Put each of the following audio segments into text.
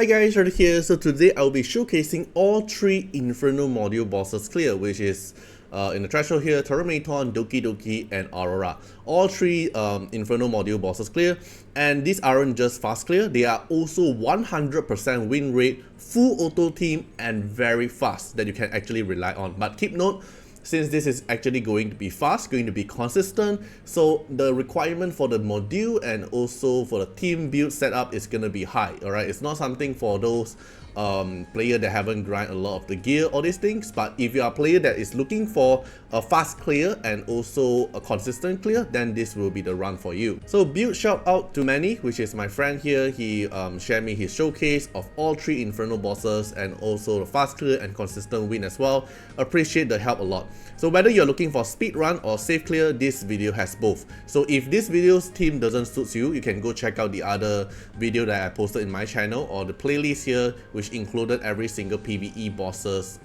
Hi guys, Artiar here. So today I'll be showcasing all 3 Inferno module bosses clear, which is in the threshold here, Terrormaton, Doki Doki, and Aurora. All 3 Inferno module bosses clear, and these aren't just fast clear, they are also 100% win rate, full auto team, and very fast that you can actually rely on. But keep note, since this is actually going to be fast, going to be consistent, so the requirement for the module and also for the team build setup is going to be high. Alright, it's not something for those player that haven't grind a lot of the gear, all these things. But if you are a player that is looking for a fast clear and also a consistent clear, then this will be the run for you. So build shout out to Manny, which is my friend here. He shared me his showcase of all 3 Inferno bosses and also the fast clear and consistent win as well. Appreciate the help a lot. So whether you're looking for speed run or safe clear, this video has both. So if this video's theme doesn't suit you, you can go check out the other video that I posted in my channel or the playlist here, which included every single PvE boss's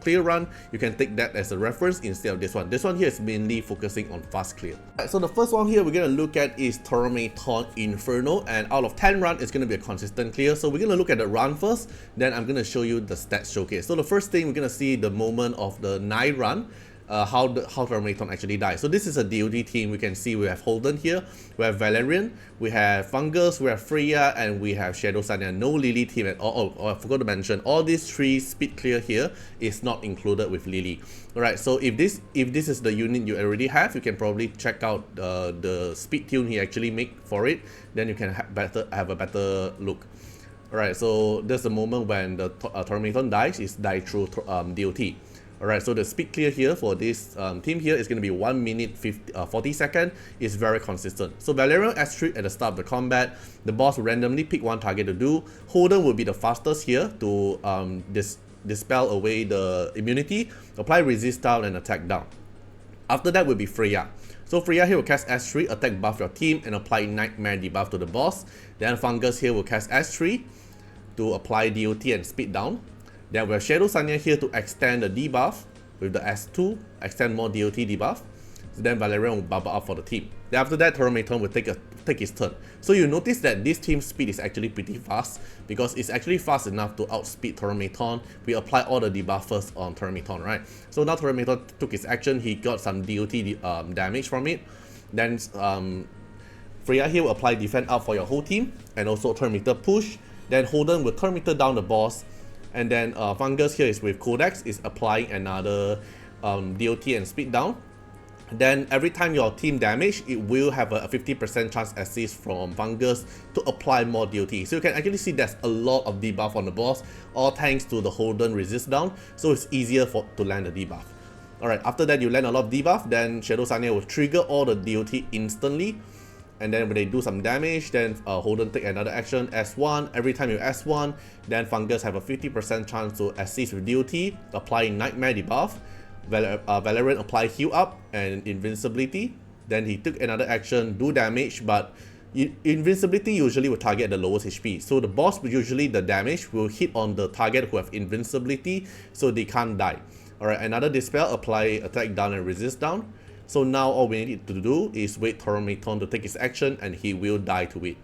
clear run. You can take that as a reference instead of this one. This one here is mainly focusing on fast clear. Right, so the first one here we're going to look at is Terrormaton Inferno, and out of 10 run it's going to be a consistent clear. So we're going to look at the run first, then I'm going to show you the stats showcase. So the first thing we're going to see the moment of the night run, how Terrormaton actually dies. So this is a DOD team. We can see we have Holden here, we have Valerian, we have Fungus, we have Freya, and we have Shadow Sanya. No Lily team at all. Oh, I forgot to mention, all these 3 speed clear here is not included with Lily. Alright, so if this is the unit you already have, you can probably check out the speed tune he actually make for it. Then you can have a better look. Alright, so there's the moment when the Terrormaton dies, is die through DOT. Alright, so the speed clear here for this team here is going to be 1 minute 40 seconds. It's very consistent. So Valerian S3 at the start of the combat, the boss will randomly pick one target to do. Holden will be the fastest here to dispel away the immunity, apply resist down and attack down. After that will be Freya. So Freya here will cast S3, attack buff your team and apply Nightmare debuff to the boss. Then Fungus here will cast S3 to apply DOT and speed down. Then we have Shadow Sanya here to extend the debuff with the S2, extend more DOT debuff. So then Valerian will bubble up for the team. Then after that, Terrormaton will take his turn. So you notice that this team's speed is actually pretty fast because it's actually fast enough to outspeed Terrormaton. We apply all the debuff first on Terrormaton, right? So now Terrormaton took his action, he got some DOT damage from it. Then Freya here will apply defense up for your whole team and also turn meter push. Then Holden will turn meter down the boss. And then Fungus here is with Codex, is applying another DOT and speed down. Then every time your team damage, it will have a 50% chance assist from Fungus to apply more DOT. So you can actually see there's a lot of debuff on the boss, all thanks to the Holden resist down. So it's easier to land the debuff. Alright, after that you land a lot of debuff, then Shadow Sanya will trigger all the DOT instantly. And then when they do some damage, then Holden take another action, S1. Every time you S1, then Fungus have a 50% chance to assist with DOT, applying Nightmare debuff. Valerian apply heal up and invincibility. Then he took another action, do damage, but invincibility usually will target the lowest HP. So the boss, usually the damage will hit on the target who have invincibility, so they can't die. Alright, another dispel, apply attack down and resist down. So now all we need to do is wait Terrormaton to take his action and he will die to it.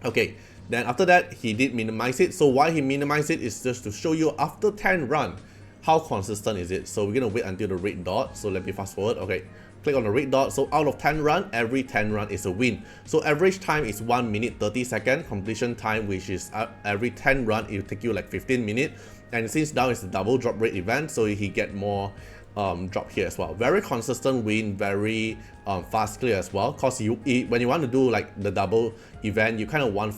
Okay, then after that he did minimize it. So why he minimized it is just to show you after 10 run, how consistent is it. So we're gonna wait until the red dot. So let me fast forward. Okay, click on the red dot. So out of 10 run, every 10 run is a win. So average time is 1 minute 30 seconds. Completion time, which is every 10 run, it will take you like 15 minutes. And since now it's a double drop rate event, so he get more drop here as well. Very consistent win, very fast clear as well. Cause when you want to do like the double event, you kind of want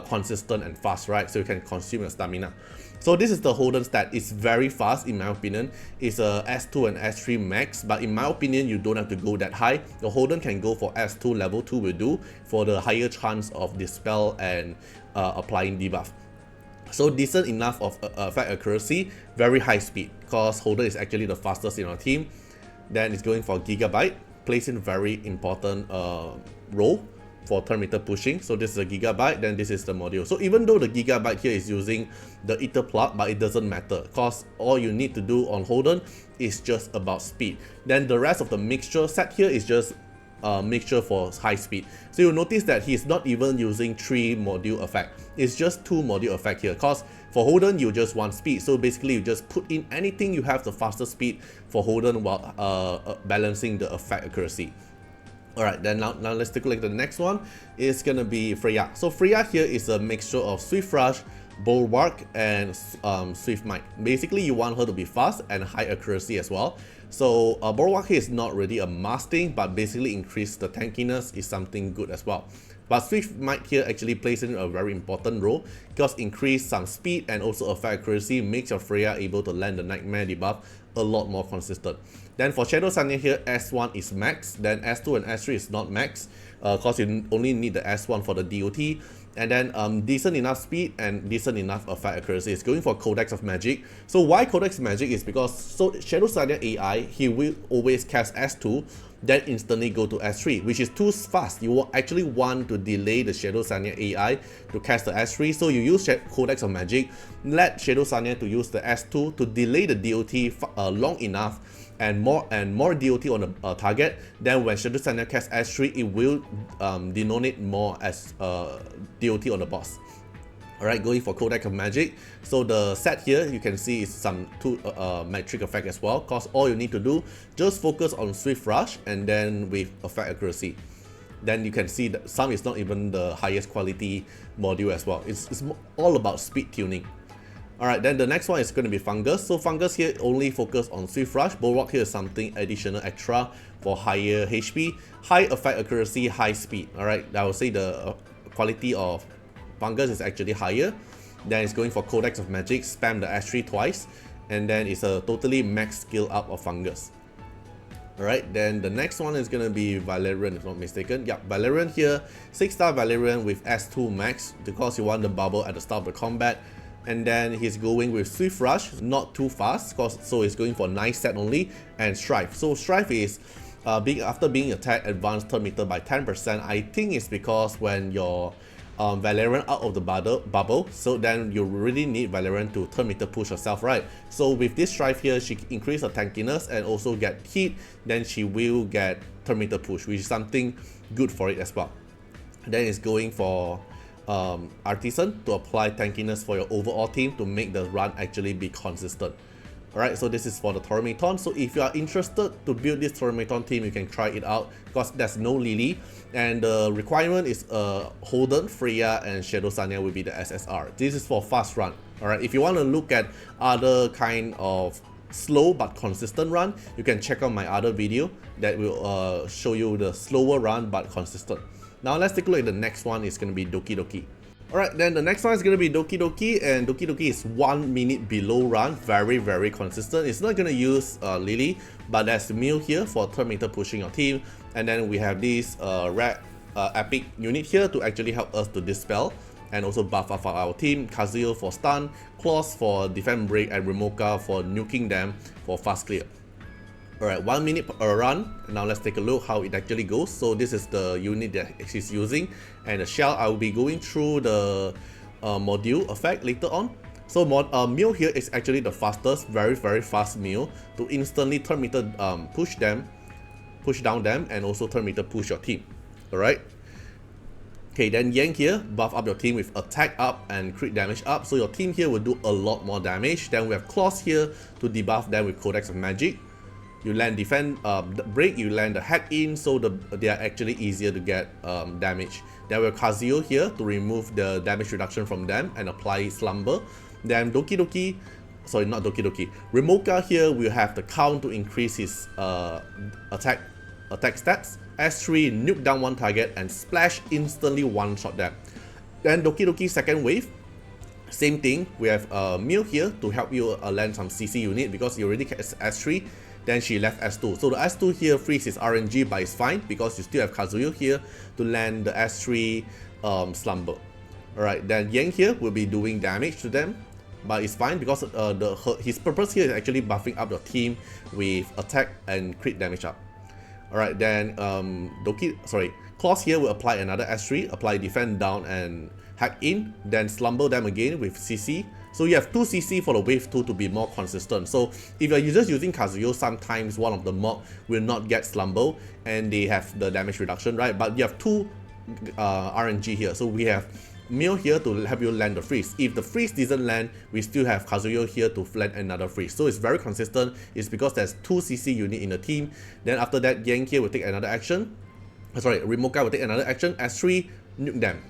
consistent and fast, right? So you can consume your stamina. So this is the Holden stat. It's very fast in my opinion. It's a S2 and S3 max, but in my opinion, you don't have to go that high. The Holden can go for S2, level 2 will do for the higher chance of dispel and applying debuff. So decent enough of effect accuracy, very high speed, because Holden is actually the fastest in our team. Then it's going for Gigabyte, plays in very important role for turn meter pushing. So this is a Gigabyte, then this is the module. So even though the Gigabyte here is using the Ether plug, but it doesn't matter, because all you need to do on Holden is just about speed. Then the rest of the mixture set here is just mixture for high speed. So you'll notice that he's not even using 3 module effect. It's just 2 module effect here, because for Holden you just want speed. So basically you just put in anything you have the faster speed for Holden while balancing the effect accuracy. Alright, then now let's take a look at the next one. It's gonna be Freya. So Freya here is a mixture of Swift Rush, Bulwark, and Swift Might. Basically you want her to be fast and high accuracy as well. So Bulwark here is not really a must thing, but basically increase the tankiness is something good as well. But Swift Might here actually plays in a very important role, because increase some speed and also effect accuracy makes your Freya able to land the Nightmare debuff a lot more consistent. Then for Shadow Sanya here, S1 is max, then S2 and S3 is not max, because you only need the S1 for the DOT. And then decent enough speed and decent enough effect accuracy. It's going for Codex of Magic. So why Codex of Magic is because Shadow Sanya AI, he will always cast S2, then instantly go to S3, which is too fast. You will actually want to delay the Shadow Sanya AI to cast the S3. So you use Codex of Magic, let Shadow Sanya to use the S2 to delay the DOT long enough, and more DOT on the target. Then when Shadow Sanya casts S3, it will denote more as DOT on the boss. Alright, going for Codex of Magic. So the set here you can see is some 2 metric effect as well, cause all you need to do just focus on Swift Rush and then with effect accuracy. Then you can see that some is not even the highest quality module as well. It's all about speed tuning. Alright, then the next one is going to be Fungus. So Fungus here only focus on Swift Rush. Bulwark here is something additional extra for higher HP, high effect accuracy, high speed. Alright, I would say the quality of Fungus is actually higher. Then it's going for Codex of Magic, spam the S3 twice, and then it's a totally max skill up of Fungus. Alright, then the next one is gonna be Valerian, if not mistaken. Yeah, Valerian here, 6-star Valerian with S2 max, because you want the bubble at the start of the combat. And then he's going with Swift Rush, not too fast, so he's going for nice set only, and Strife. So Strife is after being attacked, advanced turn meter by 10%. I think it's because when your Valerian out of the bubble, so then you really need Valerian to turn meter push herself, right? So with this Strife here, she increase her tankiness and also get hit, then she will get turn meter push, which is something good for it as well. Then it's going for Artisan to apply tankiness for your overall team to make the run actually be consistent. Alright, so this is for the Terrormaton. So if you are interested to build this Terrormaton team, you can try it out, because there's no Lily, and the requirement is Holden, Freya, and Shadow Sanya will be the SSR. This is for fast run. Alright, if you want to look at other kind of slow but consistent run, you can check out my other video that will show you the slower run but consistent. Now let's take a look at the next one. It's going to be Doki Doki. Alright, then the next one is going to be Doki Doki, and Doki Doki is 1 minute below run, very consistent. It's not going to use Lily, but there's Mill here for turn meter pushing your team, and then we have this epic unit here to actually help us to dispel and also buff up our team. Kazuyo for stun, Claws for defend break, and Remoka for nuking them for fast clear. Alright, 1 minute per run. Now let's take a look how it actually goes. So this is the unit that she's using, and the shell, I will be going through the module effect later on. So Mew here is actually the fastest, very fast Mew to instantly turn meter push down them, and also turn meter push your team. Alright. Okay, then Yang here, buff up your team with attack up and crit damage up, so your team here will do a lot more damage. Then we have Claws here to debuff them with Codex of Magic. You land defend break, you land the hack in, so they are actually easier to get damage. Then we have Kazuyo here to remove the damage reduction from them and apply Slumber. Then Doki Doki, sorry, not Doki Doki, Remoka here will have the count to increase his attack stats. S3, nuke down one target, and Splash instantly one-shot them. Then Doki Doki second wave, same thing, we have Mew here to help you land some CC unit, because you already cast S3. Then she left S2. So the S2 here freezes RNG, but it's fine because you still have Kazuyo here to land the S3 Slumber. Alright, then Yang here will be doing damage to them, but it's fine because his purpose here is actually buffing up your team with attack and crit damage up. Alright, then Claws here will apply another S3, apply defend down and hack in, then slumber them again with CC. So you have 2 CC for the wave 2 to be more consistent. So if you're just using Kazuyo, sometimes one of the mob will not get slumber and they have the damage reduction, right? But you have 2 RNG here. So we have Mio here to help you land the freeze. If the freeze doesn't land, we still have Kazuyo here to land another freeze. So it's very consistent. It's because there's 2 CC unit in the team. Then after that, Yang here will take another action. Rimoka will take another action. S3, nuke them.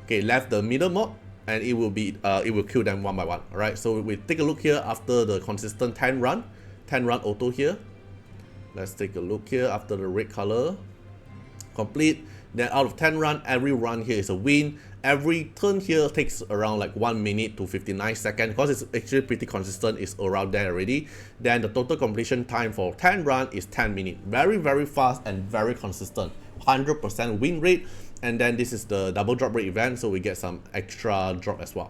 Okay, left the middle mob, and it will kill them one by one. Alright, so we take a look here after the consistent 10 run auto here. Let's take a look here after the red color complete. Then out of 10 run, every run here is a win. Every turn here takes around like 1 minute to 59 seconds because it's actually pretty consistent, it's around there already. Then the total completion time for 10 run is 10 minutes. Very fast and very consistent. 100% win rate. And then this is the double drop rate event, so we get some extra drop as well.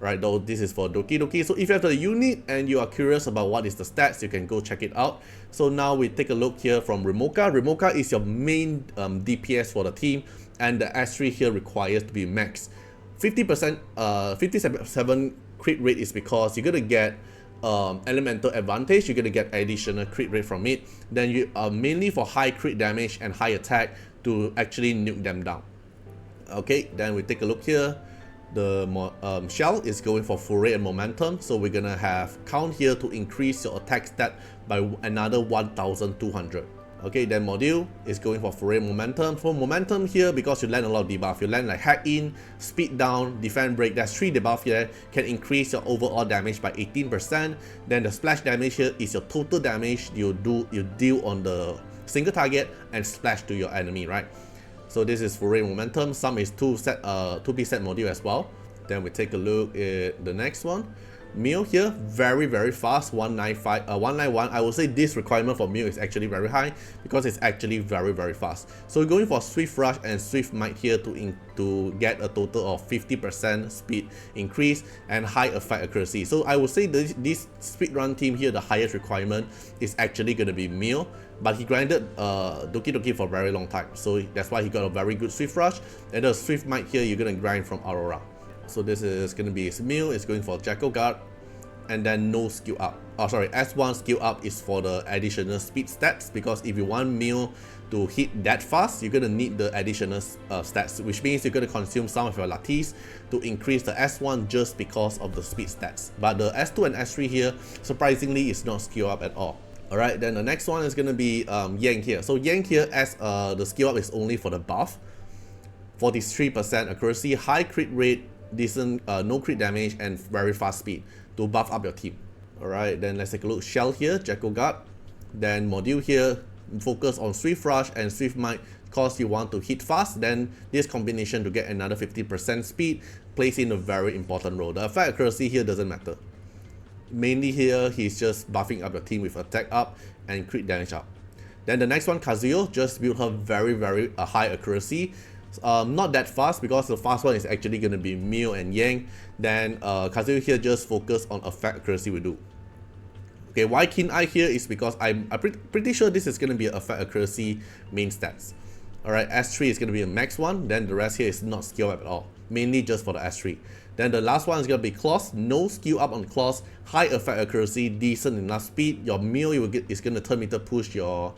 Right, though this is for Doki Doki. So if you have the unit and you are curious about what is the stats, you can go check it out. So now we take a look here from Rimoka. Rimoka is your main DPS for the team, and the S3 here requires to be max. 57 crit rate is because you're gonna get elemental advantage, you're gonna get additional crit rate from it. Then you are mainly for high crit damage and high attack to actually nuke them down. Okay, then we take a look here. The shell is going for foray and momentum, so we're gonna have count here to increase your attack stat by another 1200. Okay, then module is going for foray momentum. For momentum here, because you land a lot of debuff, you land like hack in, speed down, defend break, there's 3 debuff here, can increase your overall damage by 18%. Then the splash damage here is your total damage you deal on the single target and splash to your enemy, right? So this is foray momentum. Some is 2 piece set module as well. Then we take a look at the next one. Mio here, very fast, 191. I will say this requirement for Mio is actually very high because it's actually very fast. So we're going for Swift Rush and Swift Might here to get a total of 50% speed increase and high effect accuracy. So I will say this speedrun team here, the highest requirement is actually going to be Mio, but he grinded Doki Doki for a very long time, so that's why he got a very good Swift Rush. And the Swift Might here, you're going to grind from Aurora. So this is going to be Mio, it's going for Jackal Guard, and then no skill up. S1 skill up is for the additional speed stats, because if you want Mio to hit that fast, you're going to need the additional stats, which means you're going to consume some of your lattes to increase the S1 just because of the speed stats. But the S2 and S3 here, surprisingly, is not skill up at all. Alright, then the next one is going to be Yang here. So Yang here, as the skill up is only for the buff, 43% accuracy, high crit rate, decent no crit damage, and very fast speed to buff up your team. Alright, then let's take a look. Shell here, Jackal Guard. Then module here, focus on Swift Rush and Swift Might because you want to hit fast. Then this combination to get another 50% speed plays in a very important role. The effect accuracy here doesn't matter. Mainly here, he's just buffing up your team with attack up and crit damage up. Then the next one, Kazuyo, just build her very high accuracy. Not that fast because the fast one is actually going to be Mio and Yang. Then Kazuyo here just focus on effect accuracy we do. Okay, why Keen Eye here is because I'm pretty sure this is going to be effect accuracy main stats. Alright, S3 is going to be a max one, then the rest here is not skill up at all, mainly just for the S3. Then the last one is going to be Claws, no skill up on Claws, high effect accuracy, decent enough speed. Your Mio is going to turn meter push your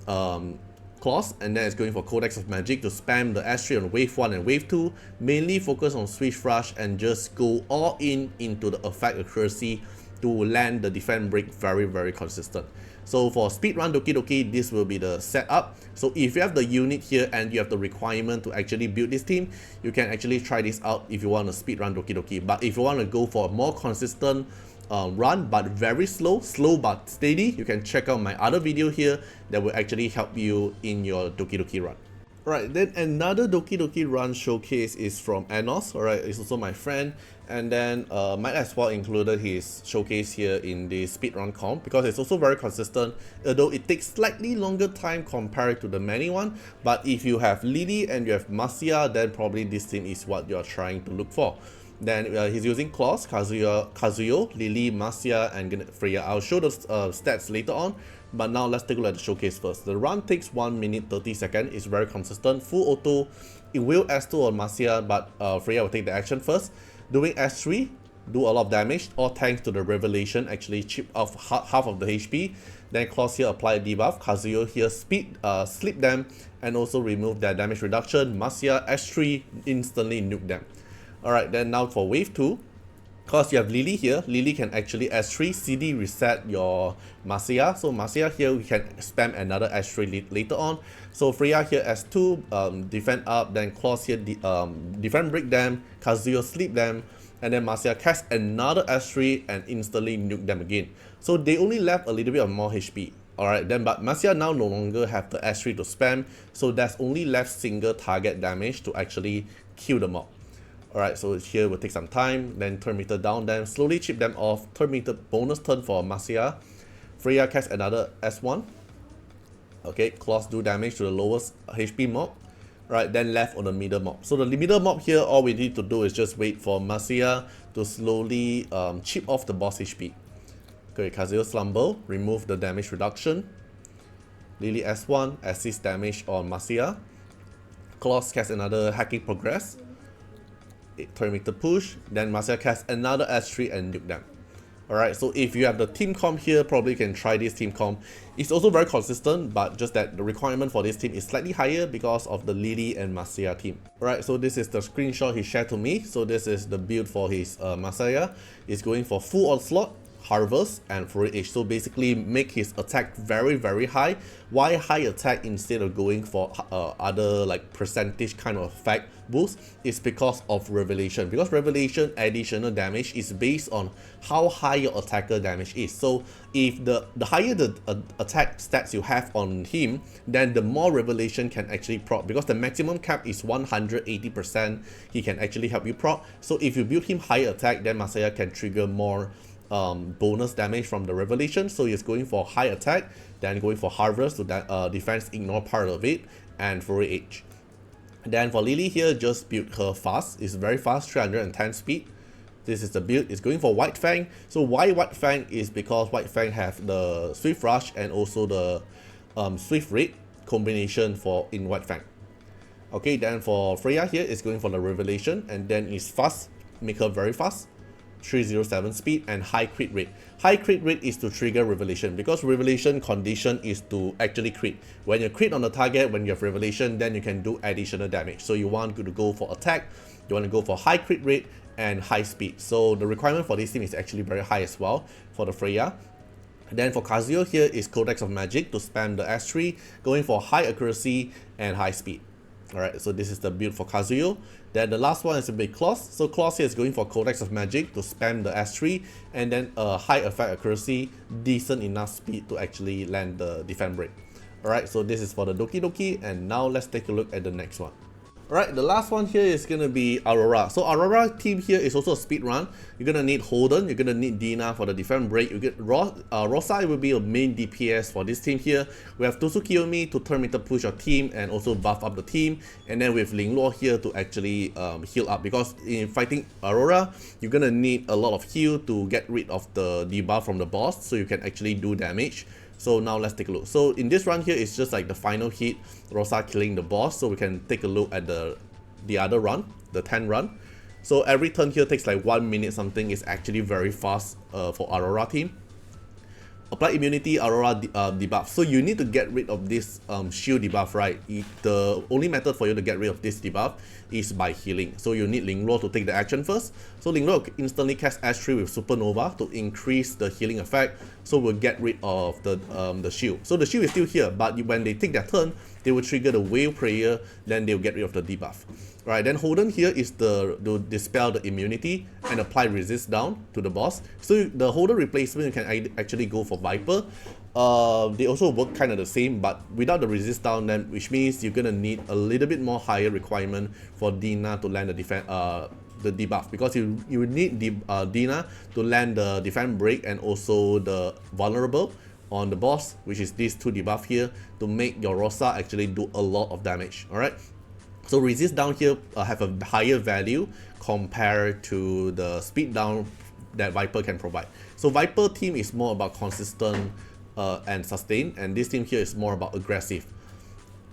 Claws, and then it's going for Codex of Magic to spam the S3 on wave 1 and wave 2, mainly focus on Swift Rush and just go all into the effect accuracy to land the defend break very consistent. So for speedrun Doki Doki, this will be the setup. So if you have the unit here and you have the requirement to actually build this team, you can actually try this out if you want to speedrun Doki Doki. But if you want to go for a more consistent run but very slow but steady, you can check out my other video here that will actually help you in your Doki Doki run. Right, then another Doki Doki run showcase is from Anos. Alright, it's also my friend, and then might as well included his showcase here in the speedrun comp because it's also very consistent, although it takes slightly longer time compared to the many one. But if you have Lily and you have Marcia, then probably this team is what you're trying to look for. Then he's using Claws, Kazuyo, Lily, Marcia, and Freya. I'll show the stats later on, but now let's take a look at the showcase first. The run takes 1 minute 30 seconds, it's very consistent, full auto. It will S2 on Marcia, but Freya will take the action first. Doing S3, do a lot of damage, all thanks to the Revelation, actually chip off half of the HP. Then Claws here apply a debuff, Kazuyo here sleep them, and also remove their damage reduction. Marcia S3, instantly nuke them. Alright, then now for wave 2, because you have Lily here, Lily can actually S3 CD reset your Marcia. So Marcia here, we can spam another S3 later on. So Freya here S2, defend up, then Claws here defend break them, Kazuyo sleep them, and then Marcia cast another S3 and instantly nuke them again. So they only left a little bit of more HP. Alright, then but Marcia now no longer have the S3 to spam, so there's only left single target damage to actually kill the mob. Alright, so here will take some time, then Terrormaton down them, slowly chip them off. Terrormaton bonus turn for Marcia. Freya cast another S1. Okay, Claws do damage to the lowest HP mob. Right, then left on the middle mob. So the middle mob here, all we need to do is just wait for Marcia to slowly chip off the boss HP. Okay, Kazuyo Slumber, remove the damage reduction. Lily S1, assist damage on Marcia. Claws cast another hacking progress. Terrormaton push, then Marcia cast another S3 and nuke them. Alright, so if you have the team comp here, probably can try this team comp. It's also very consistent, but just that the requirement for this team is slightly higher because of the Lily and Marcia team. Alright, so this is the screenshot he shared to me. So this is the build for his Marcia. He's going for full onslaught, harvest, and fury edge. So basically make his attack very high. Why high attack instead of going for other like percentage kind of effect boost? Is because of revelation. Because revelation additional damage is based on how high your attacker damage is. So if the higher the attack stats you have on him, then the more revelation can actually proc, because the maximum cap is 180%. He can actually help you proc. So if you build him higher attack, then Marcia can trigger more bonus damage from the revelation. So he's going for high attack, then going for harvest to defense ignore part of it, and fury edge. Then for Lily here, just build her fast. It's very fast, 310 speed. This is the build. It's going for White Fang. So why White Fang is because White Fang have the Swift Rush and also the Swift Rate combination in White Fang. Okay, then for Freya here, it's going for the Revelation, and then it's fast, make her very fast. 307 speed and high crit rate. High crit rate is to trigger revelation, because revelation condition is to actually crit. When you crit on the target, when you have revelation, then you can do additional damage. So you want to go for attack, you want to go for high crit rate and high speed. So the requirement for this team is actually very high as well for the Freya. Then for Kazuyo here is Codex of Magic to spam the S3, going for high accuracy and high speed. Alright, so this is the build for Kazuyo. Then the last one is a big Claws. So Claws here is going for Codex of Magic to spam the S3, and then a high effect accuracy, decent enough speed to actually land the defense break. Alright, so this is for the Doki Doki, and now let's take a look at the next one. Alright, the last one here is gonna be Aurora. So Aurora team here is also a speed run. You're gonna need Holden, you're gonna need Dina for the defense break. You get Rosa will be a main DPS for this team here. We have Tosu Kiyomi to Terrormaton push your team and also buff up the team. And then with Lingluo here to actually heal up, because in fighting Aurora, you're gonna need a lot of heal to get rid of the debuff from the boss, so you can actually do damage. So now let's take a look. So in this run here, it's just like the final hit, Rosa killing the boss. So we can take a look at the other run, the 10 run. So every turn here takes like 1 minute something. It's actually very fast for Aurora team. Apply immunity, Aurora debuff. So you need to get rid of this shield debuff, right? The only method for you to get rid of this debuff is by healing. So you need Lingluo to take the action first. So Lingluo instantly cast S3 with Supernova to increase the healing effect. So we'll get rid of the shield. So the shield is still here, but when they take their turn, they will trigger the wave prayer, then they'll get rid of the debuff. Right, then Holden here is to dispel the immunity and apply resist down to the boss. So the Holden replacement, you can actually go for Viper. They also work kind of the same, but without the resist down, then which means you're gonna need a little bit more higher requirement for Dina to land the debuff, because you need Dina to land the defense break and also the vulnerable on the boss, which is these two debuff here, to make your Rosa actually do a lot of damage. Alright. So resist down here have a higher value compared to the speed down that Viper can provide. So Viper team is more about consistent and sustain, and this team here is more about aggressive.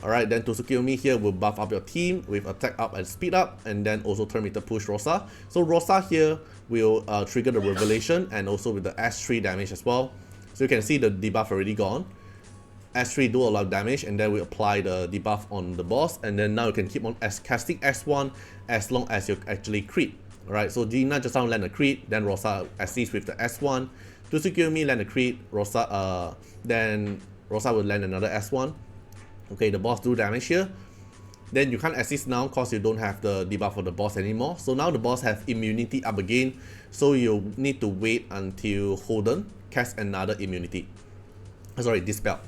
Alright, then Tsukuyomi here will buff up your team with attack up and speed up, and then also Terrormaton push Rosa. So Rosa here will trigger the revelation and also with the S3 damage as well. So you can see the debuff already gone. S3 do a lot of damage, and then we apply the debuff on the boss, and then now you can keep on casting S1 as long as you actually crit. Alright, so Dina just now land a crit, then Rosa assists with the S1. Tsukuyomi land a crit, then Rosa will land another S1. Okay, the boss do damage here. Then you can't assist now because you don't have the debuff for the boss anymore. So now the boss have immunity up again. So you need to wait until Holden cast another immunity. Sorry, dispel.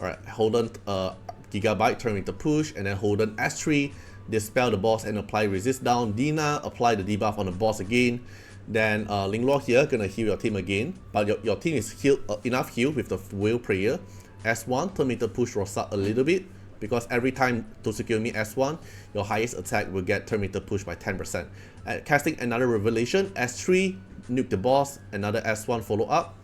Alright, Holden Gigabyte turn into push, and then Holden S3 dispel the boss and apply resist down. Dina apply the debuff on the boss again. Then Linglor here gonna heal your team again, but your team is healed enough heal with the Will Prayer. S1, Terrormaton push Rosa a little bit, because every time Tsukuyomi S1, your highest attack will get Terrormaton push by 10%. Casting another revelation, S3, nuke the boss, another S1 follow up.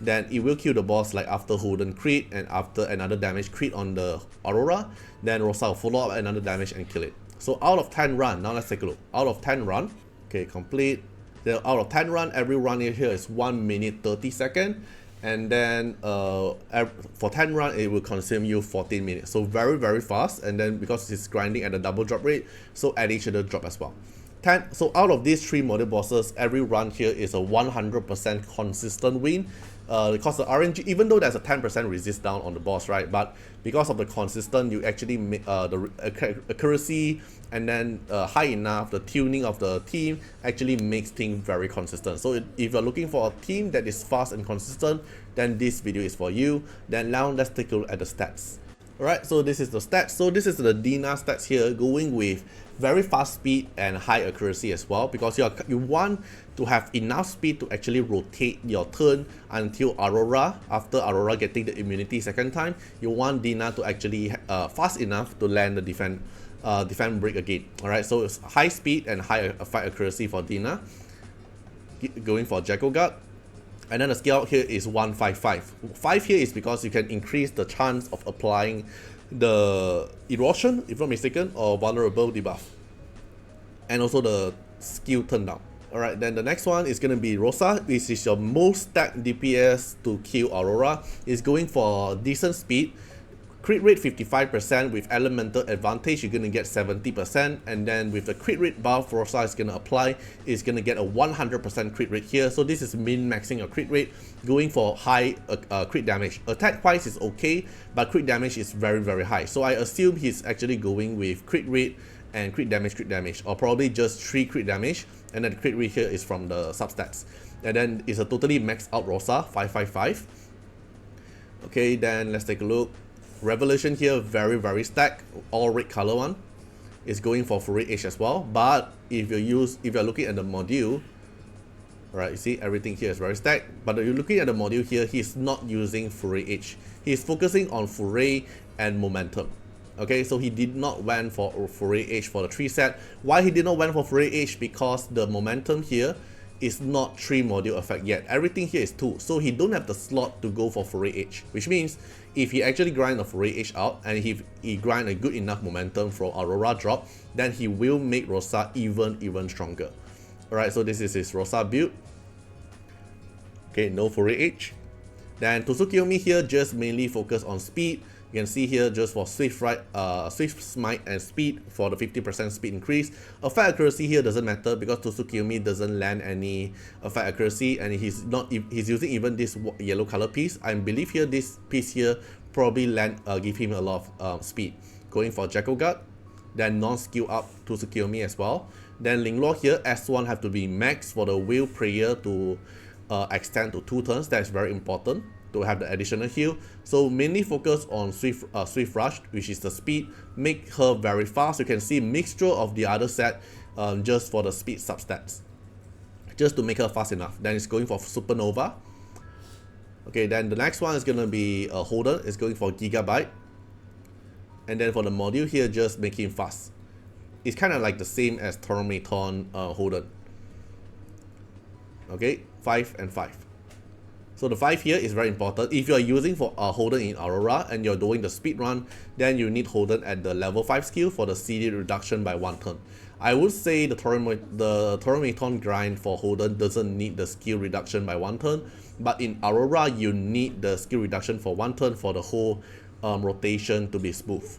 Then it will kill the boss like after Holden crit and after another damage crit on the Aurora. Then Rosa will follow up another damage and kill it. So out of 10 run, now let's take a look. Out of 10 run, okay, complete. Then out of 10 run, every run here is 1 minute 30 seconds. And then for 10 run, it will consume you 14 minutes. So very fast. And then because it's grinding at a double drop rate, so adding should drop as well. So out of these 3 model bosses, every run here is a 100% consistent win. Because the RNG, even though there's a 10% resist down on the boss, right? But because of the consistent, you actually make the accuracy and then high enough, the tuning of the team actually makes things very consistent. So if you're looking for a team that is fast and consistent, then this video is for you. Then now let's take a look at the stats. Alright, so this is the stats. So this is the Dina stats here, going with very fast speed and high accuracy as well, because you want to have enough speed to actually rotate your turn until Aurora. After Aurora getting the immunity second time, you want Dina to actually fast enough to land the defend break again. Alright, so it's high speed and high fight accuracy for Dina, going for Jackal Guard. And then the skill out here is 155. 5 here is because you can increase the chance of applying the erosion, if not mistaken, or vulnerable debuff, and also the skill turn down. Alright, then the next one is gonna be Rosa, which is your most stacked DPS to kill Aurora. It's going for decent speed, crit rate 55%, with elemental advantage you're gonna get 70%, and then with the crit rate buff Rosa is gonna apply, is gonna get a 100% crit rate here. So this is min-maxing your crit rate, going for high crit damage. Attack wise is okay, but crit damage is very high. So I assume he's actually going with crit rate and crit damage, or probably just 3 crit damage, and then the crit rate here is from the substats. And then it's a totally maxed out Rosa, 555. Okay, then let's take a look. Revelation here, very stacked, all red color one. Is going for Fury Edge as well, but if you're looking at the module, right, you see everything here is very stacked, but if you're looking at the module here, he's not using Fury Edge. He's focusing on Fury and Momentum. Okay, so he did not went for Fury Edge for the 3 set. Why he did not went for Fury Edge? Because the Momentum here is not 3 module effect yet. Everything here is 2, so he don't have the slot to go for Fury Edge, which means if he actually grind a Fury Edge out and he grind a good enough momentum from Aurora drop, then he will make Rosa even stronger. Alright, so this is his Rosa build. Okay, no Fury Edge. Then Tsukuyomi here just mainly focus on speed. You can see here just for Swift Smite and speed for the 50% speed increase. Effect accuracy here doesn't matter because Tsukuyomi doesn't land any effect accuracy, and he's using even this yellow color piece. I believe here this piece here probably give him a lot of speed. Going for Jackal Guard, then non-skill up Tsukuyomi as well. Then Linglor here, S1 have to be max for the Will Prayer to extend to 2 turns. That's very important to have the additional heal. So mainly focus on Swift Rush, which is the speed, make her very fast. You can see mixture of the other set just for the speed substats, just to make her fast enough. Then it's going for Supernova. Okay, then the next one is going to be Holden. It's going for Gigabyte. And then for the module here, just make him fast. It's kind of like the same as Terrormaton Holden. Okay, 5 and 5. So the 5 here is very important. If you are using for Holden in Aurora and you're doing the speed run, then you need Holden at the level 5 skill for the CD reduction by 1 turn. I would say the Terrormaton grind for Holden doesn't need the skill reduction by 1 turn, but in Aurora you need the skill reduction for 1 turn for the whole rotation to be smooth.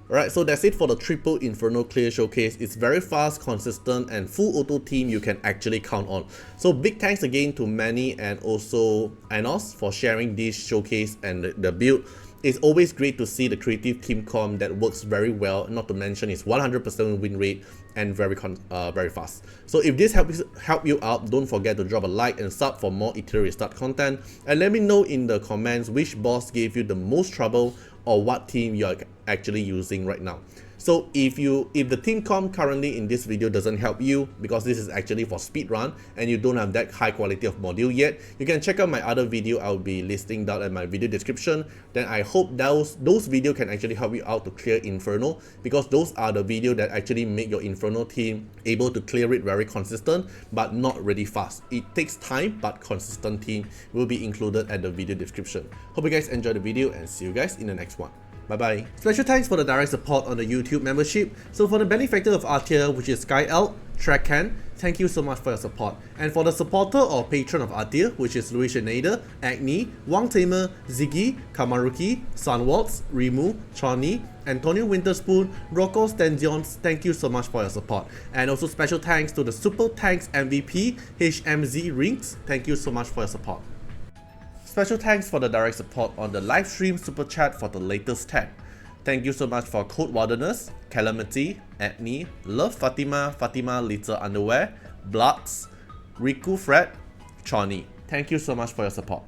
Alright, so that's it for the triple Inferno clear showcase. It's very fast, consistent, and full auto team you can actually count on. So big thanks again to Manny and also Anos for sharing this showcase and the build. It's always great to see the creative team comp that works very well, not to mention it's 100% win rate and very fast. So if this help you out, don't forget to drop a like and sub for more Etheria start content, and let me know in the comments which boss gave you the most trouble or what team you're actually using right now. So if the team comp currently in this video doesn't help you, because this is actually for speedrun and you don't have that high quality of module yet, you can check out my other video I'll be listing down in my video description. Then I hope those videos can actually help you out to clear Inferno, because those are the videos that actually make your Inferno team able to clear it very consistent but not really fast. It takes time, but consistent team will be included at the video description. Hope you guys enjoyed the video and see you guys in the next one. Bye bye. Special thanks for the direct support on the YouTube membership. So for the benefactor of Artiar, which is Sky Elk, Trackcan, thank you so much for your support. And for the supporter or patron of Artiar, which is Louis Schneider, Agni, Wang Tamer, Ziggy, Kamaruki, Sunwaltz, Rimu, Chani, Antonio Winterspoon, Rocco Stenzions, thank you so much for your support. And also special thanks to the Super Tanks MVP, HMZ Rings, thank you so much for your support. Special thanks for the direct support on the live stream super chat for the latest tag. Thank you so much for Code Wilderness, Calamity, Agni, Love Fatima, Fatima Little Underwear, Bloods, Riku Fred, Chani. Thank you so much for your support.